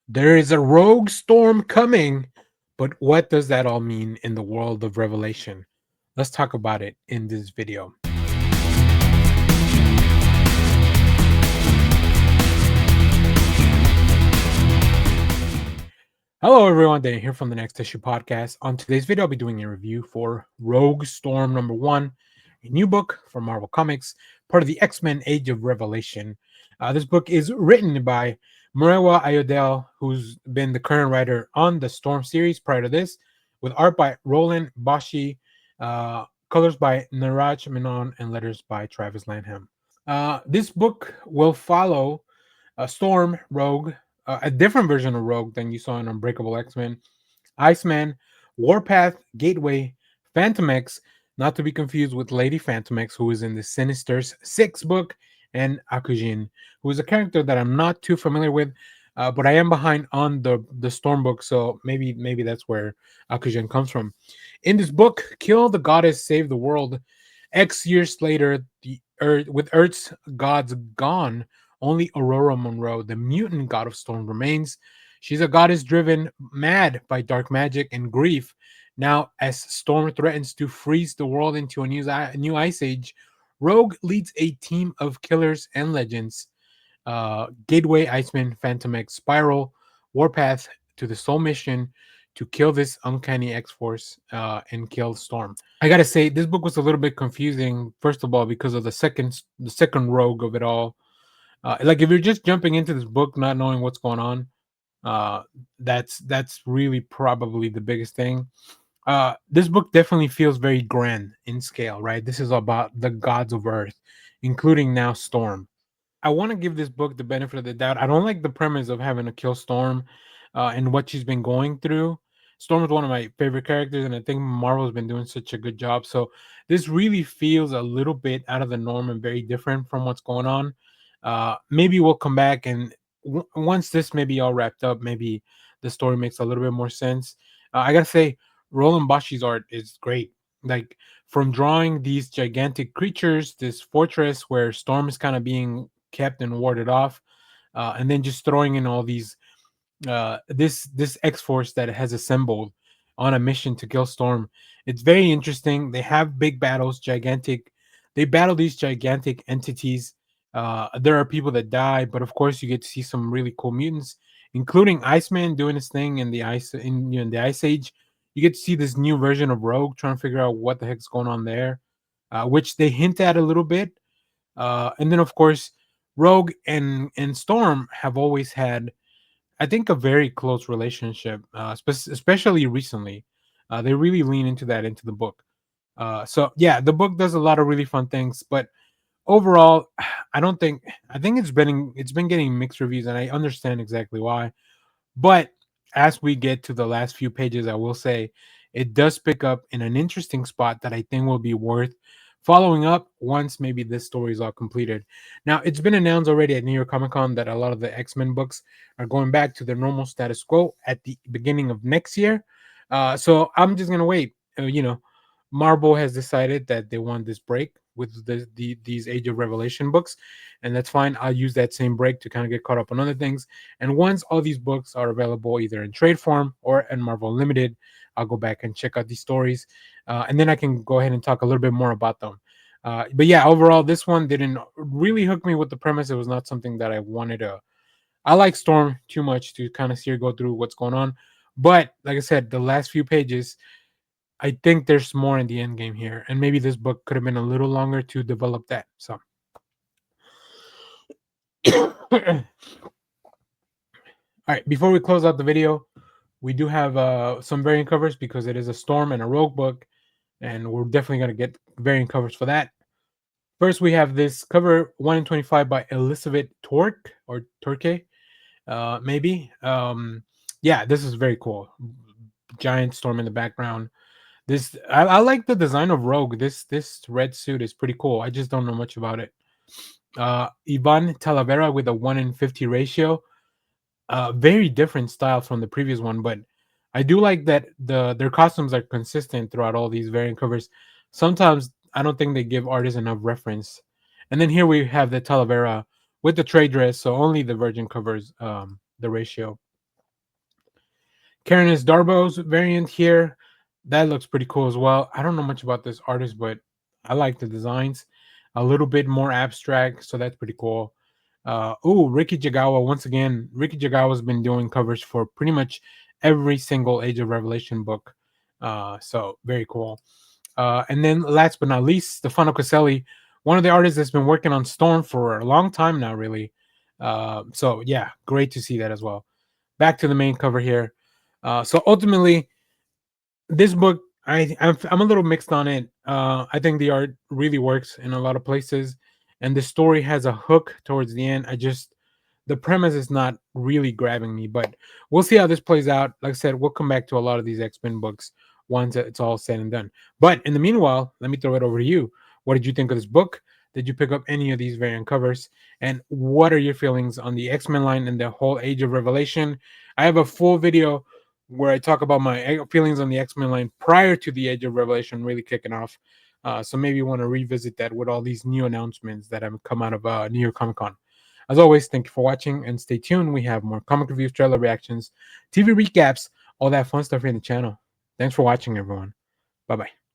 There is a rogue storm coming, but what does that all mean in the world of Revelation? Let's talk about it in this video. Hello, everyone. Dan here from the Next Issue Podcast. On today's video, I'll be doing a review for Rogue Storm #1, a new book from Marvel Comics, part of the X-Men Age of Revelation. This book is written by Murewa Ayodele, who's been the current writer on the Storm series prior to this, with art by Roland Bashi, colors by Niraj Menon, and letters by Travis Lanham. This book will follow Storm, Rogue, a different version of Rogue than you saw in Unbreakable X-Men, Iceman, Warpath, Gateway, Phantom X, not to be confused with Lady Phantom X, who is in the Sinister's 6th book, and Akujin, who is a character that I'm not too familiar with, but I am behind on the Storm book, so maybe that's where Akujin comes from. In this book, Kill the Goddess, Save the World. X years later, the Earth, with Earth's gods gone, only Aurora Munroe, the mutant god of storm, remains. She's a goddess driven mad by dark magic and grief. Now, as Storm threatens to freeze the world into a new ice age, Rogue leads a team of killers and legends. Gateway, Iceman, Phantom X, Spiral, Warpath to the Soul Mission to kill this uncanny X Force and kill Storm. I gotta say, this book was a little bit confusing. First of all, because of the second Rogue of it all. Like if you're just jumping into this book not knowing what's going on, uh, that's really probably the biggest thing. This book definitely feels very grand in scale, right? This is about the gods of Earth, including now Storm. I want to give this book the benefit of the doubt. I don't like the premise of having to kill Storm and what she's been going through. Storm is one of my favorite characters, and I think Marvel's been doing such a good job. So this really feels a little bit out of the norm and very different from what's going on. Maybe we'll come back and once this maybe all wrapped up, maybe the story makes a little bit more sense. I gotta say, Roland Bashi's art is great. Like from drawing these gigantic creatures, this fortress where Storm is kind of being kept and warded off, and then just throwing in all these this X Force that has assembled on a mission to kill Storm. It's very interesting. They have big battles, gigantic. They battle these gigantic entities. There are people that die, but of course you get to see some really cool mutants, including Iceman doing his thing in the Ice Age. You get to see this new version of Rogue trying to figure out what the heck's going on there, which they hint at a little bit. And then of course, Rogue and Storm have always had, I think, a very close relationship, especially recently. They really lean into that into the book. So yeah, the book does a lot of really fun things, but overall, I think it's been getting mixed reviews, and I understand exactly why. But as we get to the last few pages, I will say it does pick up in an interesting spot that I think will be worth following up once maybe this story is all completed. Now, it's been announced already at New York Comic Con that a lot of the X Men books are going back to their normal status quo at the beginning of next year. So I'm just gonna wait. Marvel has decided that they want this break with these Age of Revelation books, and that's fine. I'll use that same break to kind of get caught up on other things. And once all these books are available either in trade form or in Marvel Limited, I'll go back and check out these stories, and then I can go ahead and talk a little bit more about them. But yeah, overall, this one didn't really hook me with the premise. It was not something that I wanted to. I like Storm too much to kind of see her go through what's going on. But like I said, the last few pages, I think there's more in the end game here, and maybe this book could have been a little longer to develop that. So, all right, before we close out the video, we do have some variant covers because it is a Storm and a Rogue book, and we're definitely gonna get variant covers for that. First, we have this cover 1 in 25 by Elizabeth Torque or Torque, maybe. Yeah, this is very cool. Giant Storm in the background. I like the design of Rogue. This red suit is pretty cool. I just don't know much about it. Ivan Talavera with a 1 in 50 ratio. Very different style from the previous one, but I do like that their costumes are consistent throughout all these variant covers. Sometimes I don't think they give artists enough reference. And then here we have the Talavera with the trade dress, so only the Virgin covers the ratio. Karenis Darbo's variant here. That looks pretty cool as well. I don't know much about this artist, but I like the designs. A little bit more abstract, so that's pretty cool. Ricky Jagawa. Once again, Ricky Jagawa's been doing covers for pretty much every single Age of Revelation book. So very cool. And then last but not least, Stefano Caselli, one of the artists that's been working on Storm for a long time now, really. So yeah, great to see that as well. Back to the main cover here. So ultimately, this book, I'm a little mixed on it. I think the art really works in a lot of places, and the story has a hook towards the end. The premise is not really grabbing me, but we'll see how this plays out. Like I said, we'll come back to a lot of these X-Men books once it's all said and done. But in the meanwhile, let me throw it over to you. What did you think of this book? Did you pick up any of these variant covers? And what are your feelings on the X-Men line and the whole Age of Revelation? I have a full video where I talk about my feelings on the X-Men line prior to the Age of Revelation really kicking off. So maybe you want to revisit that with all these new announcements that have come out of New York Comic Con. As always, thank you for watching and stay tuned. We have more comic reviews, trailer reactions, TV recaps, all that fun stuff here in the channel. Thanks for watching, everyone. Bye bye.